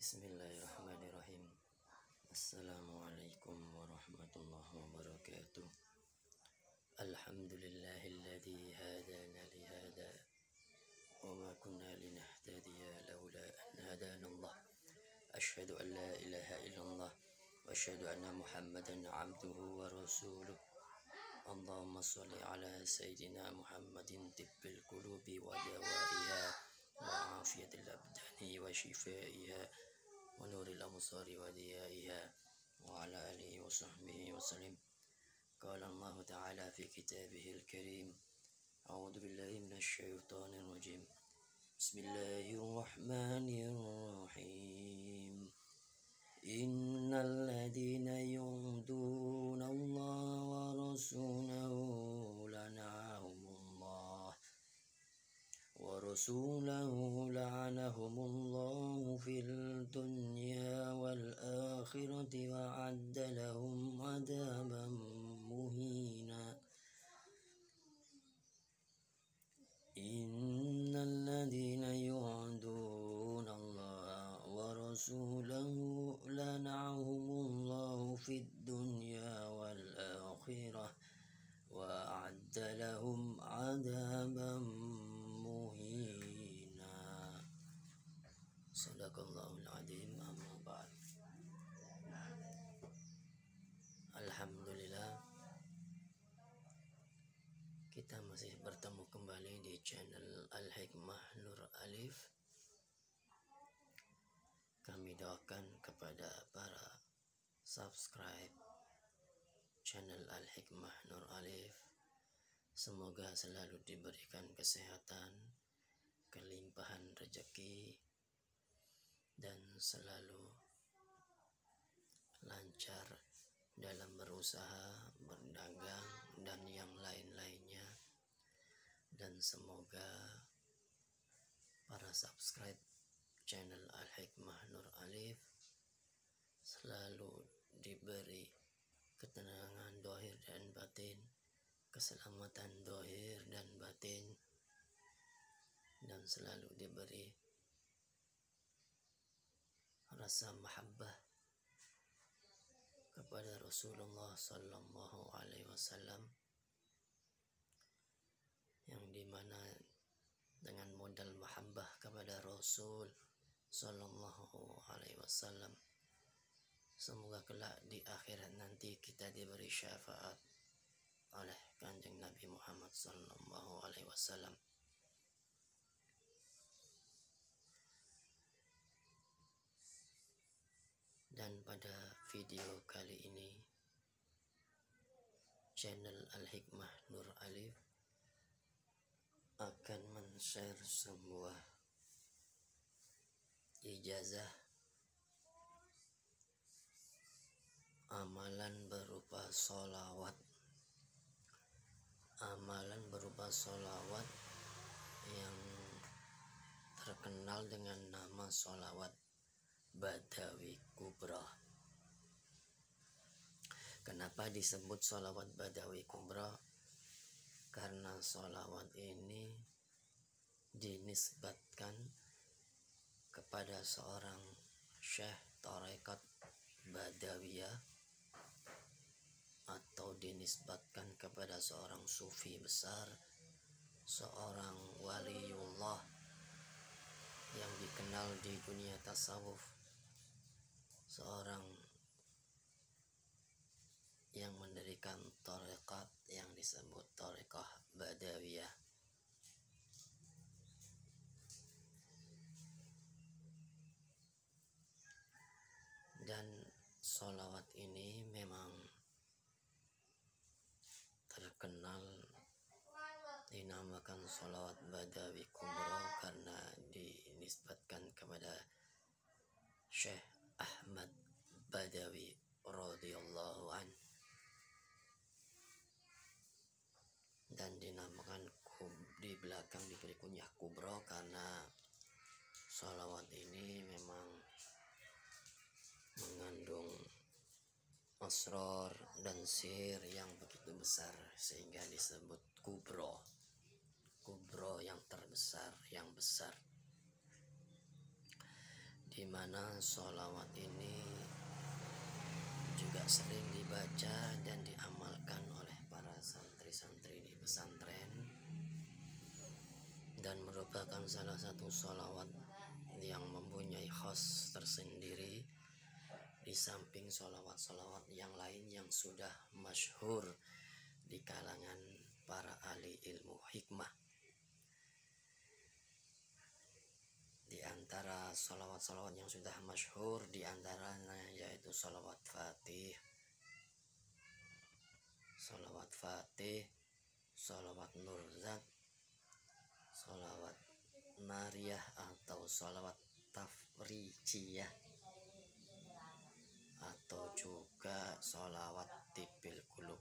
Bismillahirrahmanirrahim. Assalamualaikum warahmatullahi wabarakatuh. Alhamdulillahilladzi hadana lihada wa ma kunna linahtadiya laula an hadana Allah. Asyhadu an la ilaha illallah wa asyhadu anna Muhammadan abduhu wa rasuluh. Allahumma shalli ala sayyidina Muhammadin tibbil qulubi wa dawaiha wa afiyatil abdani wa shifaiha wa nuril absari wa diyaiha wa ala alihi wa sahbihi wa sallim. Qala Allah ta'ala fi kitabihil karim. A'udzu billahi minasy syaithanir rajim. Bismillahirrahmanirrahim. Innal ladzina yu'duna Allah wa rasulahu lana'ahumullah wa rasulahu la'anahumullahu fil dunya wal akhirati wa 'adda lahum 'adaban muhina. Innal ladzina yu'aduna Allah wa rasulahu lana'ahumullahu fid dunya wal akhirah wa a'adda lahum 'adaban muhina. Shadaqallahul adzim. Amma ba'd. Alhamdulillah, kita masih bertemu kembali di channel Al-Hikmah Nur Alif. Kami doakan kepada para subscribe channel Al-Hikmah Nur Alif, semoga selalu diberikan kesehatan, kelimpahan rezeki, dan selalu lancar dalam berusaha, berdagang, dan yang lain-lainnya. Dan semoga para subscribe channel Al-Hikmah Nur Alif selalu diberi ketenangan dohir dan batin, keselamatan dohir dan batin, dan selalu diberi rasa mahabbah kepada Rasulullah Sallallahu Alaihi Wasallam, yang dimana dengan modal mahabbah kepada Rasul Sallallahu Alaihi Wasallam, semoga kelak di akhirat nanti kita diberi syafaat oleh Kanjeng Nabi Muhammad Sallallahu Alaihi Wasallam. Dan pada video kali ini, channel Al-Hikmah Nur Alif akan men-share sebuah ijazah amalan berupa sholawat. Amalan berupa sholawat yang terkenal dengan nama sholawat Badawi Kubra. Kenapa disebut sholawat Badawi Kubra? Karena sholawat ini dinisbatkan kepada seorang syekh tarekat Badawiyah, atau dinisbatkan kepada seorang sufi besar, seorang waliullah yang dikenal di dunia tasawuf, seorang yang mendirikan tarekat yang disebut tarekah Badawiyah. Dan sholawat ini memang terkenal dinamakan sholawat Badawi Kubra karena dinisbatkan kepada Syekh Ahmad Badawi radhiyallahu an, dan dinamakan di belakang diberi kunyah Kubra karena sholawat ini memang mengandung asrar dan sihir yang begitu besar sehingga disebut Kubra. Kubra yang terbesar, yang besar. Di di mana sholawat ini juga sering dibaca dan diamalkan oleh para santri-santri di pesantren, dan merupakan salah satu sholawat yang mempunyai khas tersendiri di samping sholawat-sholawat yang lain yang sudah masyhur di kalangan para ahli ilmu hikmah. Di antara sholawat-sholawat yang sudah masyhur di antaranya yaitu sholawat Fatih, sholawat Nurzat, sholawat Nariyah atau sholawat Tafrijiyah, atau juga sholawat Tibil Qulub.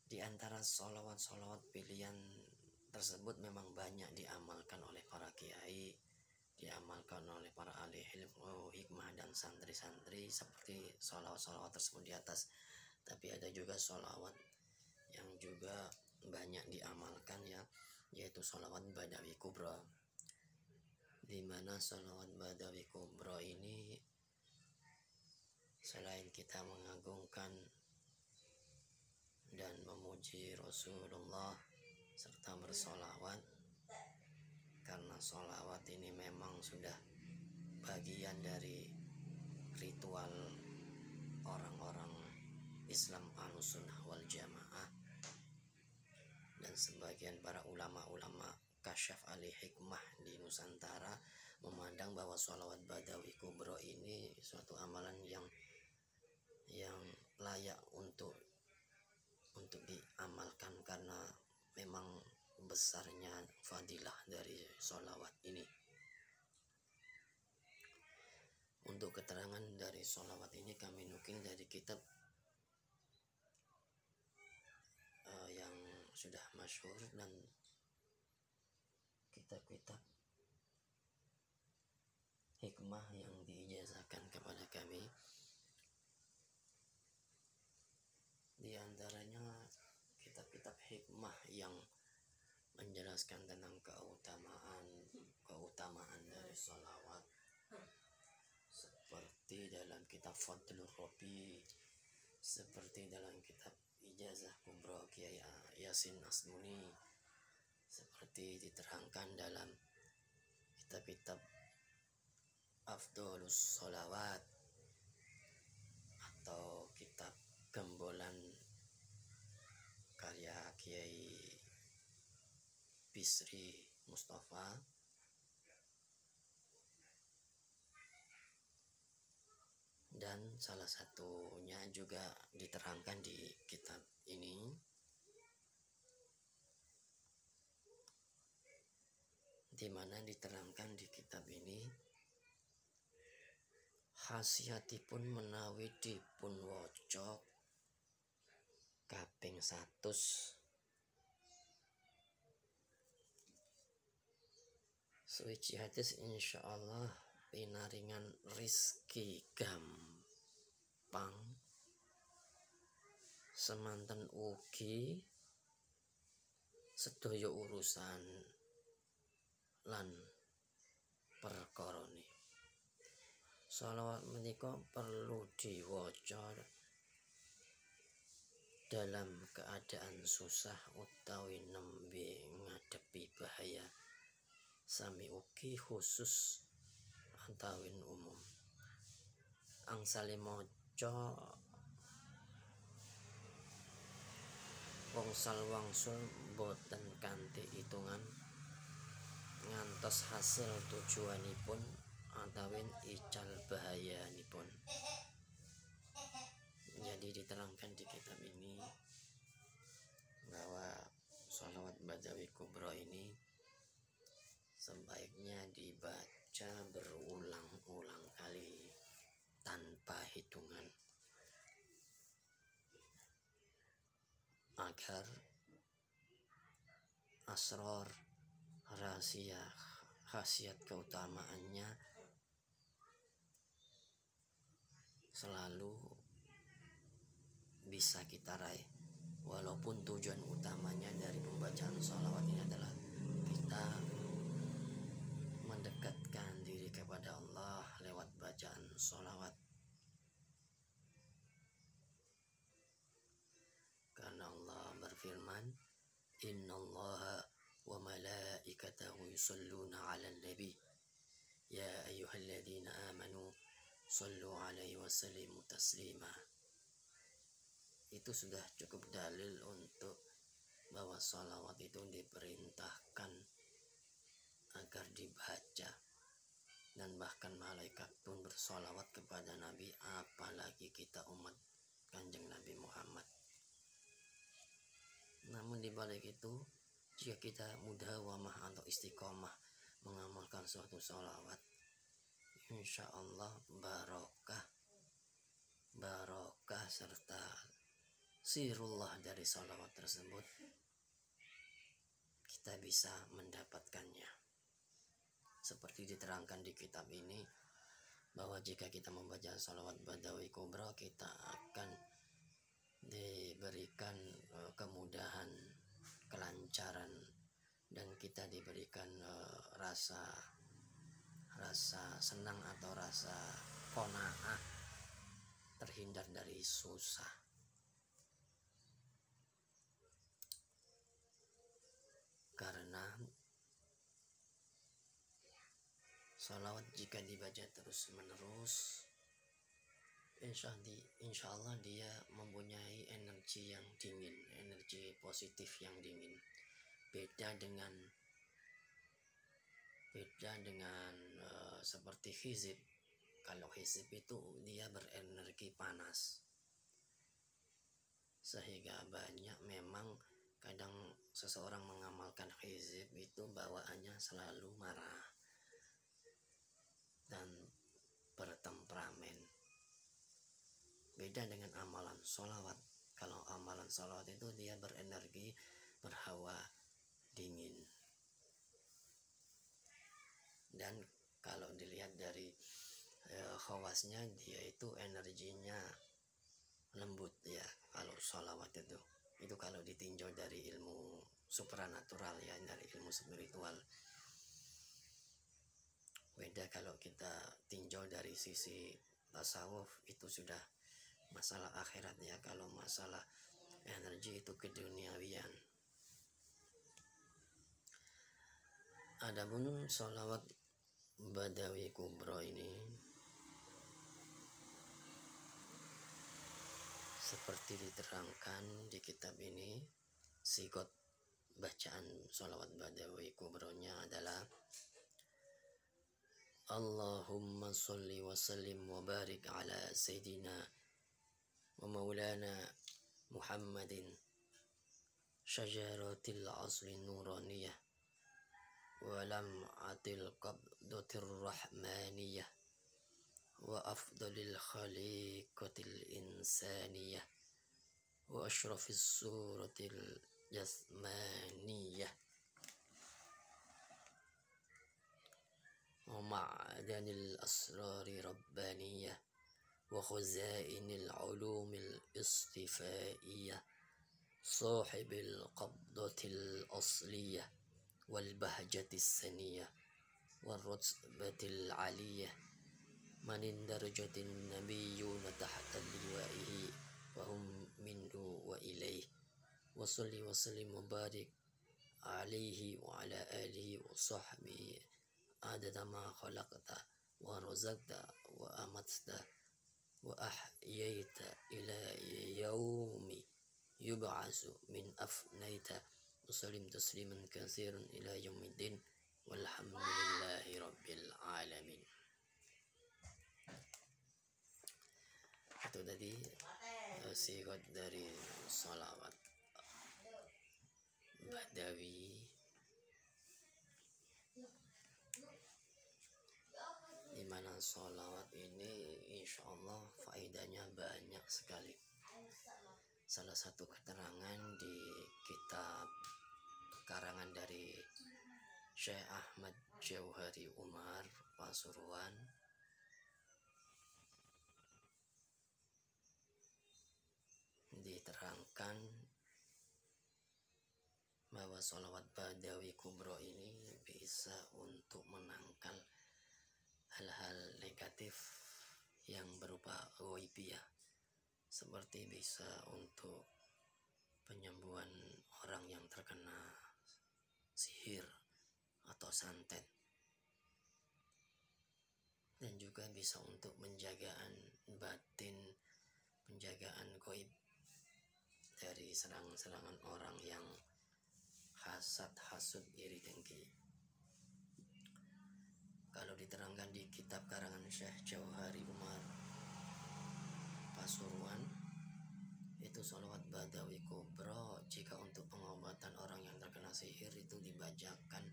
Di antara sholawat-sholawat pilihan tersebut memang banyak diamalkan oleh para kiai, diamalkan oleh para ahli ilmu hikmah dan santri-santri seperti sholawat-sholawat tersebut di atas. Tapi ada juga sholawat yang juga banyak diamalkan yaitu sholawat Badawi Kubra, di mana sholawat Badawi Kubra ini selain kita mengagungkan dan memuji Rasulullah serta bersolawat, karena solawat ini memang sudah bagian dari ritual orang-orang Islam Ahlussunnah wal Jamaah, dan sebagian para ulama-ulama kasyaf ahli hikmah di Nusantara memandang bahwa sholawat Badawi Kubro ini suatu amalan yang layak untuk diamalkan karena memang besarnya fadilah dari sholawat ini. Untuk keterangan dari sholawat ini kami nukil dari kitab yang sudah masyhur dan kitab-kitab hikmah yang diijazahkan kepada kami. Di antaranya kitab-kitab hikmah yang menjelaskan tentang keutamaan dari sholawat, seperti dalam kitab Fadlur Rabi, seperti dalam kitab Ijazah Kubra Kiai Yasin Asmuni, seperti diterangkan dalam kitab-kitab Afdholus Sholawat atau kitab Gembolan karya Kiai Bisri Mustafa, dan salah satunya juga diterangkan di kitab ini, di mana diterangkan di kitab ini khasiatipun menawi dipun waca kaping 100 suwiji hadis insyaallah pinaringan rizki gampang, semanten ugi sedaya urusan lan perkarane. Sholawat menika perlu diwaca dalam keadaan susah utawi nembe ngadepi bahaya, sami ugi khusus antawin umum. Angsale maca wongsal wangsul boten kanthi hitungan ngantos hasil tujuanipun antawin ical bahayanipun. Jadi diterangkan di kitab ini bahwa sholawat Badawi Kubro ini sebaiknya dibaca berulang-ulang kali tanpa hitungan, agar asror rahasia khasiat keutamaannya selalu bisa kita raih. Walaupun tujuan utamanya dari pembacaan sholawat ini adalah kita bacaan sholawat. Karena Allah berfirman, Innallaha wa malaikatahu yusalluna 'alan nabi ya ayyuhalladzina amanu sallu 'alaihi wa sallimu taslima. Itu sudah cukup dalil untuk bahwa sholawat itu diperintahkan agar dibaca, dan bahkan malaikat pun bersolawat kepada Nabi, apalagi kita umat Kanjeng Nabi Muhammad. Namun di balik itu, jika kita mudhawamah atau istiqomah mengamalkan suatu sholawat, insya Allah barokah serta sirullah dari sholawat tersebut kita bisa mendapatkannya. Seperti diterangkan di kitab ini, bahwa jika kita membaca sholawat Badawi Kubra, kita akan diberikan kemudahan, kelancaran, dan kita diberikan rasa senang atau rasa qanaah, terhindar dari susah. Karena sholawat jika dibaca terus menerus, insya Allah dia mempunyai energi yang dingin, energi positif yang dingin. Beda dengan seperti hizib. Kalau hizib itu dia berenergi panas, sehingga banyak memang kadang seseorang mengamalkan hizib itu bawaannya selalu marah dan bertemperamen. Beda dengan amalan sholawat. Kalau amalan sholawat itu dia berenergi, berhawa dingin. Dan kalau dilihat dari khawasnya, dia itu energinya lembut ya. Kalau sholawat itu kalau ditinjau dari ilmu supranatural ya, dari ilmu spiritual. Beda kalau kita tinjau dari sisi tasawuf, itu sudah masalah akhirat ya. Kalau masalah energi itu keduniawian. Adapun sholawat Badawi Kubra ini, seperti diterangkan di kitab ini, sigot bacaan sholawat Badawi Kubronya adalah Allahumma sholli wa sallim wa barik ala Sayyidina wa maulana Muhammadin syajaratil asli nuraniyah wa lam'atil qabdatir rahmaniyah wa afdalil khaliqatil insaniyah wa ashrafis suratil jasmaniyah wa ma'danil asrari rabbaniyah wa khuzainil ulumil istifaiyah sahibil qabdatil asliyah wal bahjatis saniyah wal rutbatil aliyah manin darajatin nabiyyuna tahta liwaihi wa hum minhu wa ilaih wa salli wa sallim wa barik alaihi wa ala alihi wa sahbihi adada ma khalaqta wa razaqta wa amatta wa ahyaita ila yaumi yub'asu min afnaita wa sallim tasliman katsiran ila yaumiddin walhamdulillahi rabbil alamin. Itu tadi sigot dari sholawat Badawi, di mana sholawat ini insya Allah faedahnya banyak sekali. Salah satu keterangan di kitab karangan dari Syekh Ahmad Jauhari Umar Pasuruan, diterangkan bahwa sholawat Badawi Kubro ini bisa untuk menangkal hal-hal negatif ghaibiyah, seperti bisa untuk penyembuhan orang yang terkena sihir atau santet, dan juga bisa untuk penjagaan batin, penjagaan gaib dari serangan-serangan orang yang hasad, hasud, iri dengki. Kalau diterangkan di kitab karangan Syekh Jauhari Umar Pasuruan, itu sholawat Badawi Kubro, jika untuk pengobatan orang yang terkena sihir itu dibacakan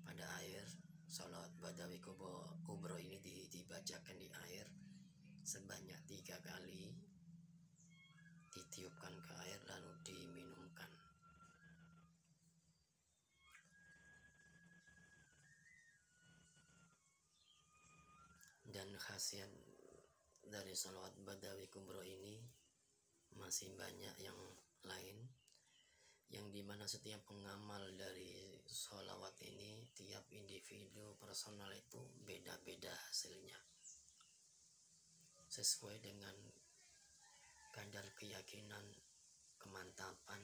pada air. Sholawat Badawi Kubro ini dibacakan di air sebanyak 3 kali, ditiupkan ke air lalu diminumkan. Dan khasiat dari sholawat Badawi Kubro ini masih banyak yang lain, yang dimana setiap pengamal dari sholawat ini, tiap individu personal itu beda-beda hasilnya, sesuai dengan kadar keyakinan, kemantapan,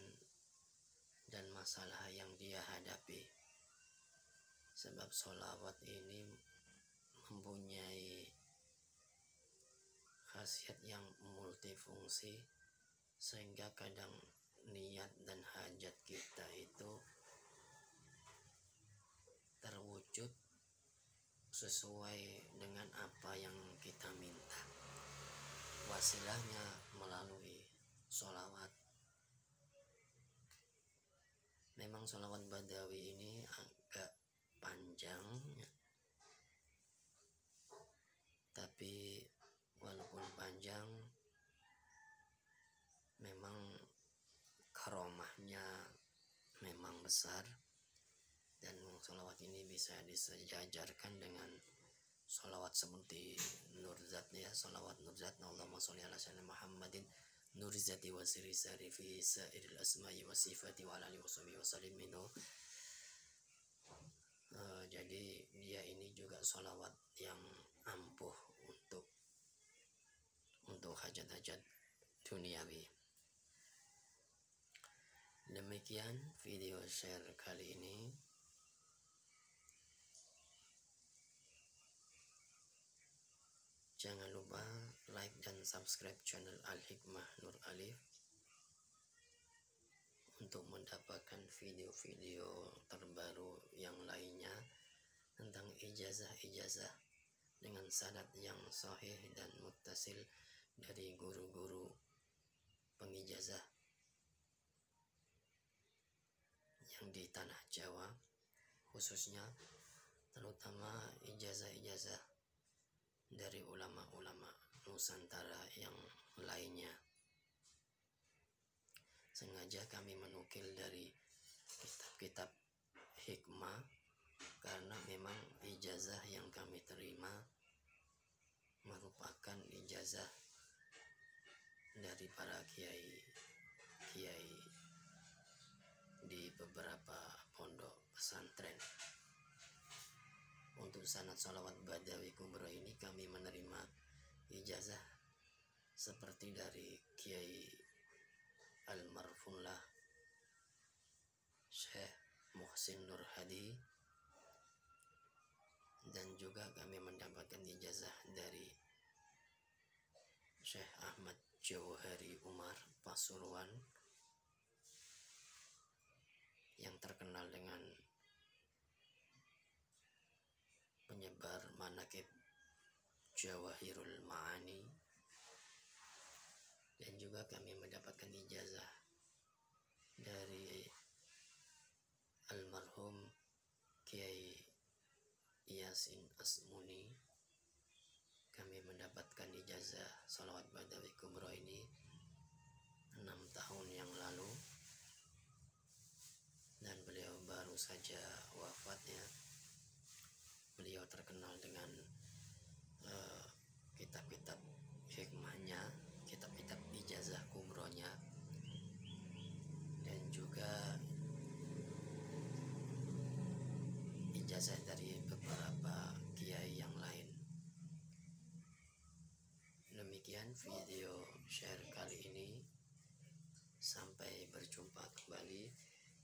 dan masalah yang dia hadapi. Sebab sholawat ini mempunyai khasiat yang multifungsi, sehingga kadang niat dan hajat kita itu terwujud sesuai dengan apa yang kita minta. Wasilahnya melalui sholawat. Memang sholawat Badawi ini agak panjang, tapi walaupun panjang, memang karomahnya memang besar, dan sholawat ini bisa disejajarkan dengan sholawat seperti Nurzat, ya, sholawat Nurzat, Allahumma sholli ala sayyidina Muhammadin Nurzati wa sirri sarifi sa'iril asma'i wa sifati wa ala alihi wa sahbihi wa sallim itu. Jadi dia ini juga sholawat yang ampuh untuk hajat-hajat duniawi. Demikian video share kali ini. Jangan lupa like dan subscribe channel Al-Hikmah Nur Alif untuk mendapatkan video-video terbaru yang lainnya tentang ijazah-ijazah dengan sanad yang sahih dan muttasil dari guru-guru pengijazah yang di tanah Jawa, khususnya terutama ijazah-ijazah dari ulama-ulama Nusantara yang lainnya. Sengaja kami menukil dari kitab-kitab hikmah karena memang ijazah yang kami terima merupakan ijazah dari para kiai di beberapa pondok pesantren. Untuk sanad sholawat Badawi Kubro ini kami menerima ijazah seperti dari Kiai Almarfullah Syekh Muhsin Nur Hadi, dan juga kami mendapatkan ijazah dari Syekh Ahmad Jauhari Umar Pasuruan yang terkenal dengan penyebar manaqib Jawahirul Ma'ani, dan juga kami mendapatkan ijazah dari almarhum Kiai Yasin Asmuni. Kami mendapatkan ijazah sholawat Badawi Kubro ini 6 tahun yang lalu, dan beliau baru saja wafatnya. Beliau terkenal dengan kitab-kitab hikmahnya, kitab-kitab ijazah kubronya, dan juga ijazah dari beberapa kiai yang lain. Demikian video share kali ini. Sampai berjumpa kembali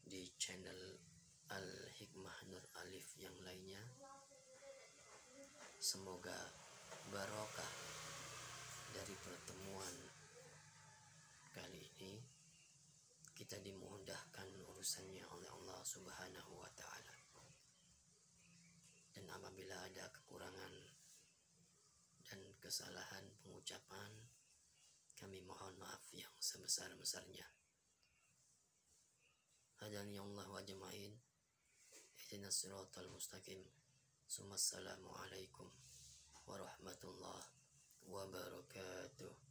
di channel Al-Hikmah Nur Alif yang lainnya. Semoga barokah dari pertemuan kali ini, kita dimudahkan urusannya oleh Allah Subhanahu wa Ta'ala. Dan apabila ada kekurangan dan kesalahan pengucapan, kami mohon maaf yang sebesar-besarnya. Hadani Allah wa ajma'in. Ihdinas siratal mustaqim. Assalamualaikum warahmatullahi wabarakatuh.